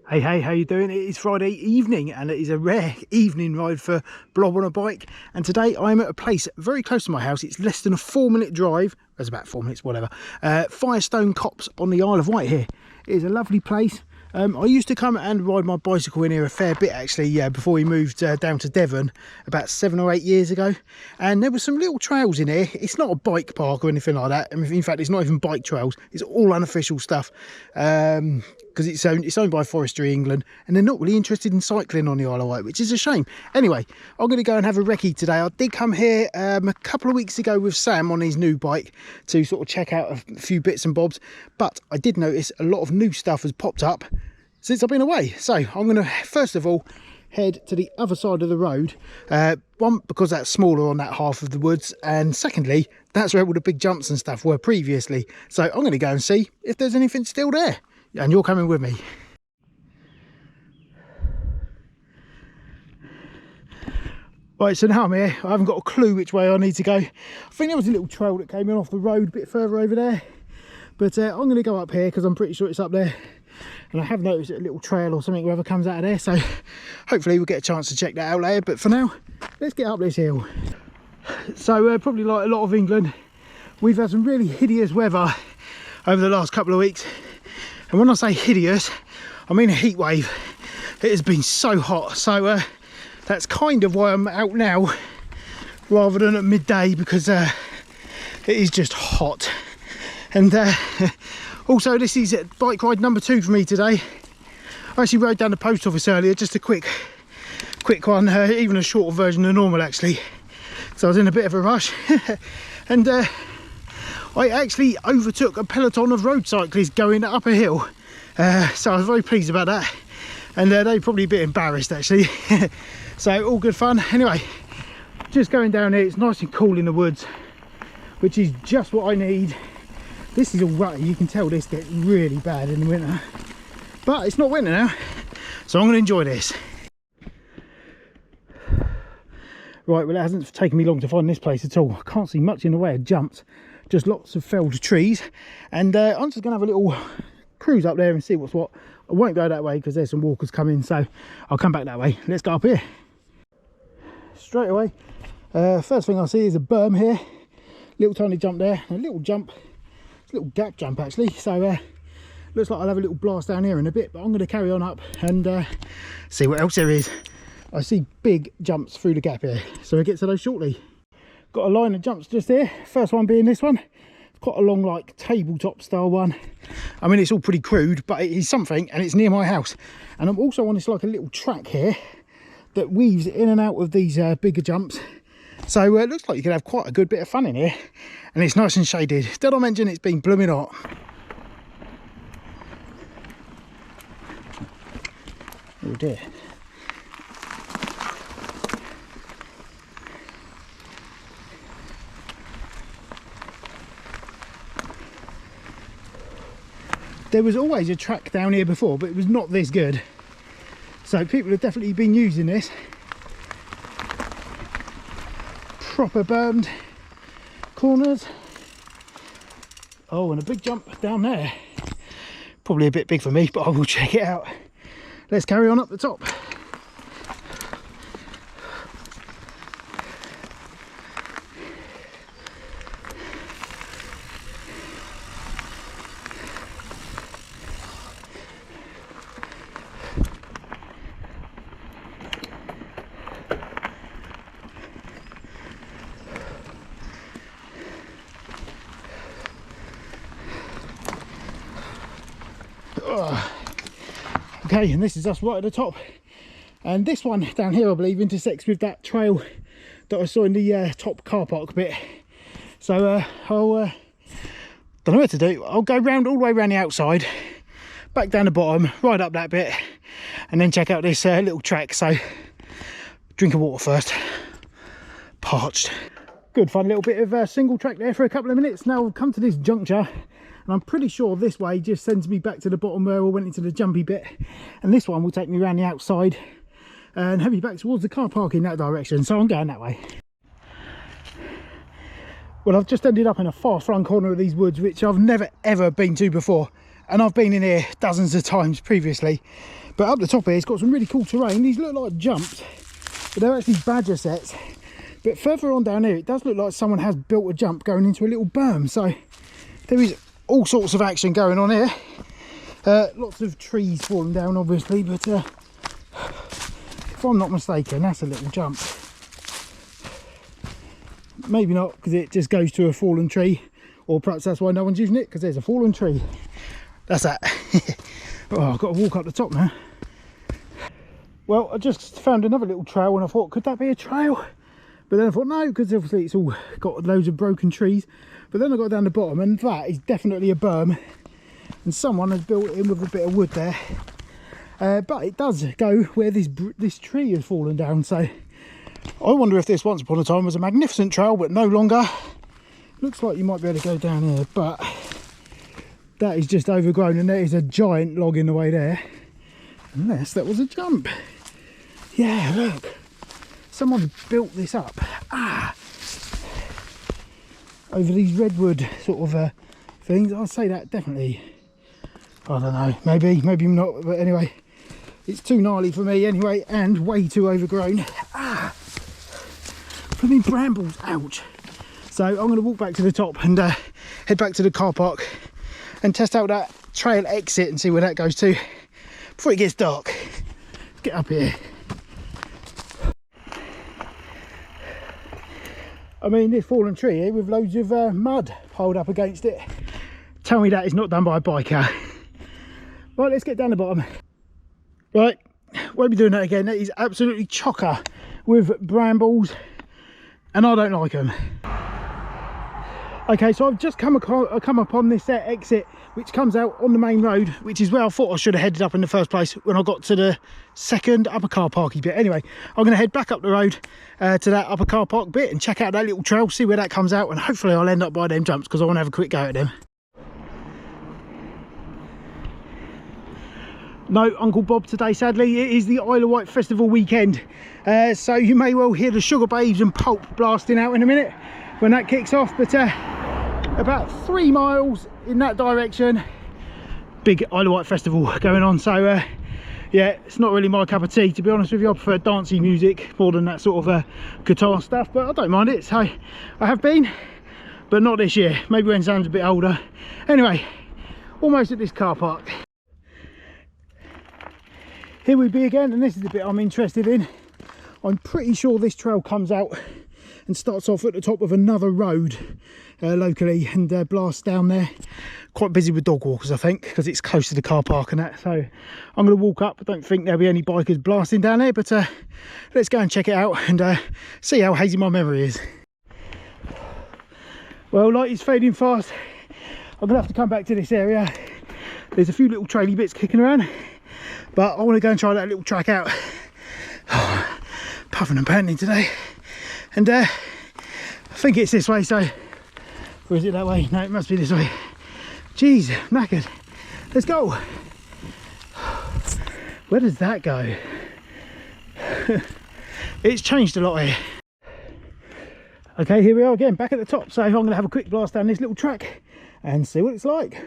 Hey, hey, how you doing? It is Friday evening and it is a rare evening ride for Blob on a bike. And today I'm at a place very close to my house. It's less than a 4-minute drive. It's about 4 minutes, whatever. Firestone Copse on the Isle of Wight here. It is a lovely place. I used to come and ride my bicycle in here a fair bit actually, before we moved down to Devon about 7 or 8 years ago. And there were some little trails in here. It's not a bike park or anything like that. I mean, in fact, it's not even bike trails. It's all unofficial stuff. Because it's owned by Forestry England, and they're not really interested in cycling on the Isle of Wight, which is a shame. Anyway, I'm going to go and have a recce today. I did come here a couple of weeks ago with Sam on his new bike to sort of check out a few bits and bobs, but I did notice a lot of new stuff has popped up since I've been away. So I'm going to first of all head to the other side of the road, one because that's smaller on that half of the woods, and secondly that's where all the big jumps and stuff were previously. So I'm going to go and see if there's anything still there. And you're coming with me. Right, so now I'm here. I haven't got a clue which way I need to go. I think there was a little trail that came in off the road a bit further over there, but I'm going to go up here because I'm pretty sure it's up there, and I have noticed a little trail or something wherever comes out of there, so hopefully we'll get a chance to check that out later. But for now, let's get up this hill. So probably like a lot of England, we've had some really hideous weather over the last couple of weeks. And when I say hideous, I mean a heat wave. It has been so hot. So that's kind of why I'm out now rather than at midday, because it is just hot. And also this is bike ride number 2 for me today. I actually rode down the post office earlier, just a quick one, even a shorter version than normal actually. So I was in a bit of a rush. And I actually overtook a peloton of road cyclists going up a hill, so I was very pleased about that, and they were probably a bit embarrassed actually. So all good fun. Anyway, just going down here. It's nice and cool in the woods, which is just what I need. This is all rutty. You can tell this gets really bad in the winter, but it's not winter now, so I'm going to enjoy this. Right, well, it hasn't taken me long to find this place at all. I can't see much in the way of jumps, just lots of felled trees, and I'm just gonna have a little cruise up there and see what's what. I won't go that way because there's some walkers coming, so I'll come back that way. Let's go up here straight away. First thing I see is a berm here, little tiny jump there, a little jump, it's a little gap jump actually, so looks like I'll have a little blast down here in a bit, but I'm going to carry on up and see what else there is. I see big jumps through the gap here, so we'll get to those shortly. Got a line of jumps just here, first one being this one. It's quite a long, like tabletop style one. I mean, it's all pretty crude, but it is something, and it's near my house. And I'm also on this like a little track here that weaves in and out of these bigger jumps, so it looks like you can have quite a good bit of fun in here, and it's nice and shaded. Did I mention it's been blooming hot? Oh dear. There was always a track down here before, but it was not this good. So people have definitely been using this. Proper bermed corners. Oh, and a big jump down there. Probably a bit big for me, but I will check it out. Let's carry on up the top. Okay, and this is us right at the top, and this one down here I believe intersects with that trail that I saw in the top car park bit. So I'll don't know what to do. I'll go round all the way around the outside, back down the bottom, right up that bit, and then check out this little track. So drink of water first, parched. Good fun little bit of single track there for a couple of minutes. Now we've come to this juncture, and I'm pretty sure this way just sends me back to the bottom where I went into the jumpy bit, and this one will take me around the outside and have me back towards the car park in that direction. So I'm going that way. Well, I've just ended up in a far flung corner of these woods, which I've never ever been to before, and I've been in here dozens of times previously, but up the top here it's got some really cool terrain. These look like jumps, but they're actually badger sets. But further on down here it does look like someone has built a jump going into a little berm, so there is all sorts of action going on here. Lots of trees falling down obviously, but if I'm not mistaken that's a little jump. Maybe not, because it just goes to a fallen tree, or perhaps that's why no one's using it, because there's a fallen tree. That's that. Oh, I've got to walk up the top now. Well, I just found another little trail and I thought, could that be a trail? But then I thought no, because obviously it's all got loads of broken trees. But then I got down the bottom and that is definitely a berm, and someone has built it in with a bit of wood there. But it does go where this tree has fallen down, so I wonder if this once upon a time was a magnificent trail, but no longer. Looks like you might be able to go down here, but that is just overgrown, and there is a giant log in the way there. Unless that was a jump. Yeah, look. Someone built this up. Over these redwood sort of things. I'd say that definitely. I don't know. Maybe not. But anyway, it's too gnarly for me anyway, and way too overgrown. Flipping brambles, ouch. So I'm going to walk back to the top and head back to the car park and test out that trail exit and see where that goes to before it gets dark. Get up here. I mean, this fallen tree here with loads of mud piled up against it. Tell me that is not done by a biker. Right, let's get down the bottom. Right, won't be doing that again. That is absolutely chocker with brambles, and I don't like them. Okay, so I've just come upon this exit which comes out on the main road, which is where I thought I should have headed up in the first place when I got to the second upper car parky bit. Anyway, I'm going to head back up the road to that upper car park bit and check out that little trail, see where that comes out, and hopefully I'll end up by them jumps because I want to have a quick go at them. No Uncle Bob today, sadly. It is the Isle of Wight festival weekend, so you may well hear the sugar babes and pulp blasting out in a minute when that kicks off, but about 3 miles in that direction, big Isle of Wight festival going on. So yeah, it's not really my cup of tea, to be honest with you. I prefer dancey music more than that sort of guitar stuff, but I don't mind it. So I have been, but not this year, maybe when Sam's a bit older. Anyway, almost at this car park. Here we be again, and this is the bit I'm interested in. I'm pretty sure this trail comes out and starts off at the top of another road locally and blasts down there. Quite busy with dog walkers, I think, because it's close to the car park and that. So I'm going to walk up. I don't think there'll be any bikers blasting down there, but let's go and check it out and see how hazy my memory is. Well, light is fading fast. I'm going to have to come back to this area. There's a few little traily bits kicking around, but I want to go and try that little track out. Oh, puffing and panting today, and I think it's this way. So, or is it that way? No, it must be this way. Jeez, knackered. Let's go. Where does that go? It's changed a lot here. Okay, here we are again, back at the top. So I'm going to have a quick blast down this little track and see what it's like.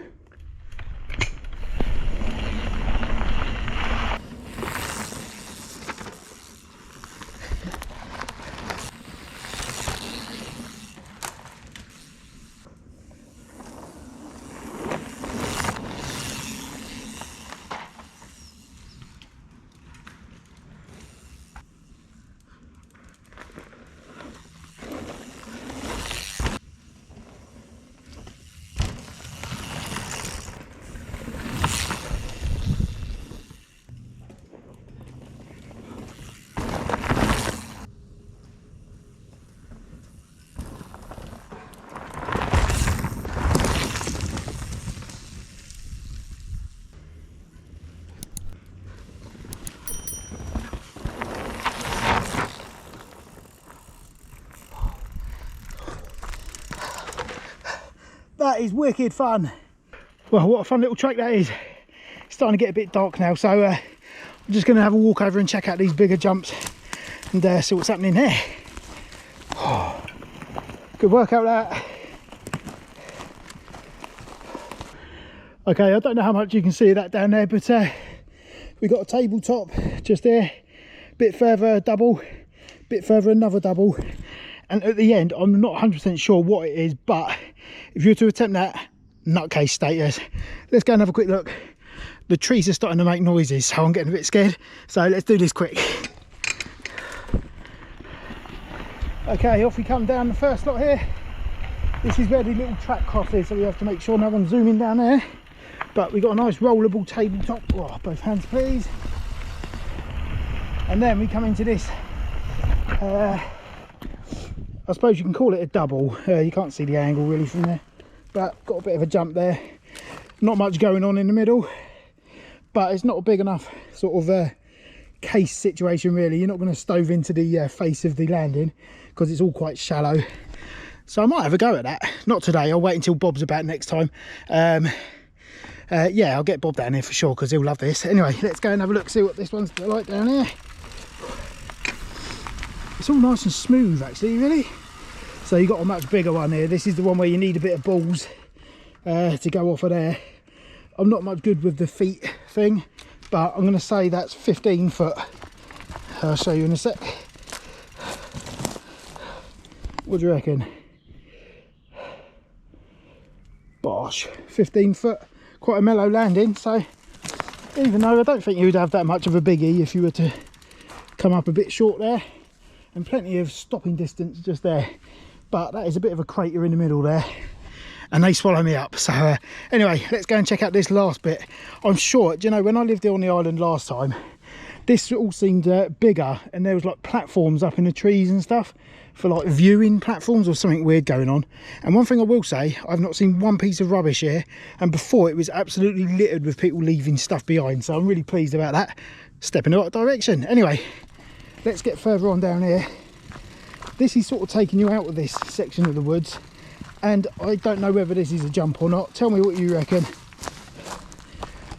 That is wicked fun. Well, what a fun little track that is. It's starting to get a bit dark now, so I'm just going to have a walk over and check out these bigger jumps and see what's happening there. Oh, good workout that. Okay, I don't know how much you can see of that down there, but we got a tabletop just there, bit further double, bit further another double, and at the end I'm not 100% sure what it is, but if you were to attempt that, nutcase status. Let's go and have a quick look. The trees are starting to make noises, so I'm getting a bit scared, so let's do this quick. Okay, off we come down the first lot here. This is where the little track crosses, so we have to make sure no one's zooming down there. But we got a nice rollable tabletop. Oh, both hands please. And then we come into this, I suppose you can call it a double. You can't see the angle really from there, but got a bit of a jump there. Not much going on in the middle, but it's not a big enough sort of case situation really. You're not going to stove into the face of the landing because it's all quite shallow. So I might have a go at that. Not today, I'll wait until Bob's about next time. Yeah, I'll get Bob down here for sure because he'll love this. Anyway, let's go and have a look, see what this one's like down here. It's all nice and smooth actually, really. So you've got a much bigger one here. This is the one where you need a bit of balls to go off of there. I'm not much good with the feet thing, but I'm going to say that's 15 foot. I'll show you in a sec. What do you reckon? Bosh, 15 foot. Quite a mellow landing, so even though I don't think you'd have that much of a biggie if you were to come up a bit short there, and plenty of stopping distance just there, but that is a bit of a crater in the middle there and they swallow me up. So anyway, let's go and check out this last bit. I'm sure, do you know, when I lived on the island last time, this all seemed bigger, and there was like platforms up in the trees and stuff for like viewing platforms or something weird going on. And one thing I will say, I've not seen one piece of rubbish here, and before it was absolutely littered with people leaving stuff behind, so I'm really pleased about that. Step in the right direction. Anyway, let's get further on down here. This is sort of taking you out of this section of the woods, and I don't know whether this is a jump or not. Tell me what you reckon.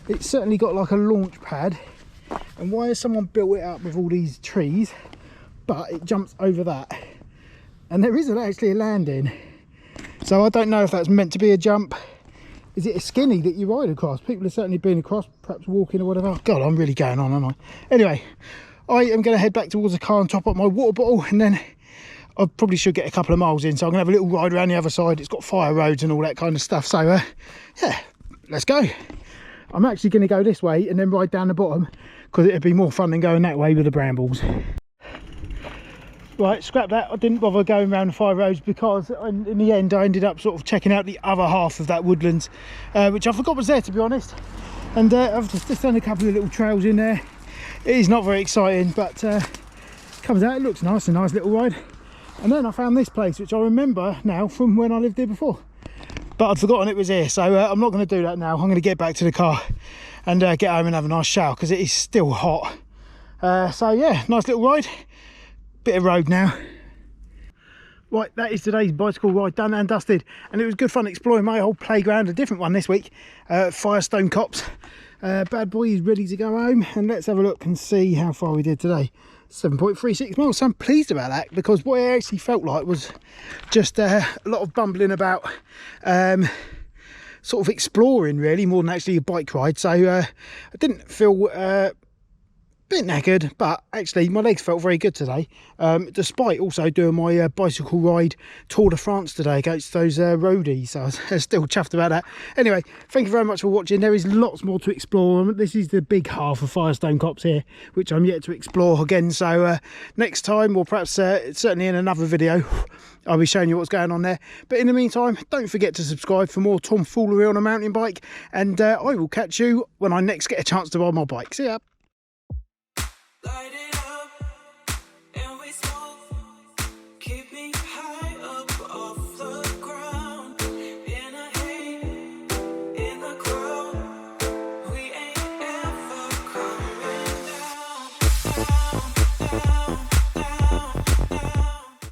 It's certainly got like a launch pad, and why has someone built it up with all these trees, but it jumps over that, and there isn't actually a landing. So I don't know if that's meant to be a jump. Is it a skinny that you ride across? People have certainly been across, perhaps walking or whatever. God, I'm really going on, aren't I? Anyway, I am going to head back towards the car and top up my water bottle, and then I probably should get a couple of miles in, so I'm going to have a little ride around the other side. It's got fire roads and all that kind of stuff, so yeah, let's go. I'm actually going to go this way and then ride down the bottom, because it'd be more fun than going that way with the brambles. Right, scrap that. I didn't bother going around the fire roads because in the end I ended up sort of checking out the other half of that woodlands, which I forgot was there, to be honest. And I've just done a couple of little trails in there. It is not very exciting, but comes out, it looks nice, a nice little ride. And then I found this place, which I remember now from when I lived here before, but I'd forgotten it was here. So I'm not going to do that now. I'm going to get back to the car and get home and have a nice shower, because it is still hot. So yeah, nice little ride, bit of road now. Right, that is today's bicycle ride done and dusted, and it was good fun exploring my old playground, a different one this week, Firestone Copse. Bad boy is ready to go home, and let's have a look and see how far we did today. 7.36 miles, so I'm pleased about that, because what it actually felt like was just a lot of bumbling about, sort of exploring really, more than actually a bike ride. So I didn't feel bit knackered, but actually my legs felt very good today, despite also doing my bicycle ride Tour de France today against those roadies. So I was still chuffed about that. Anyway, thank you very much for watching. There is lots more to explore. This is the big half of Firestone Copse here, which I'm yet to explore again. So next time, or perhaps certainly in another video, I'll be showing you what's going on there. But in the meantime, don't forget to subscribe for more tomfoolery on a mountain bike, and I will catch you when I next get a chance to ride my bike. See ya.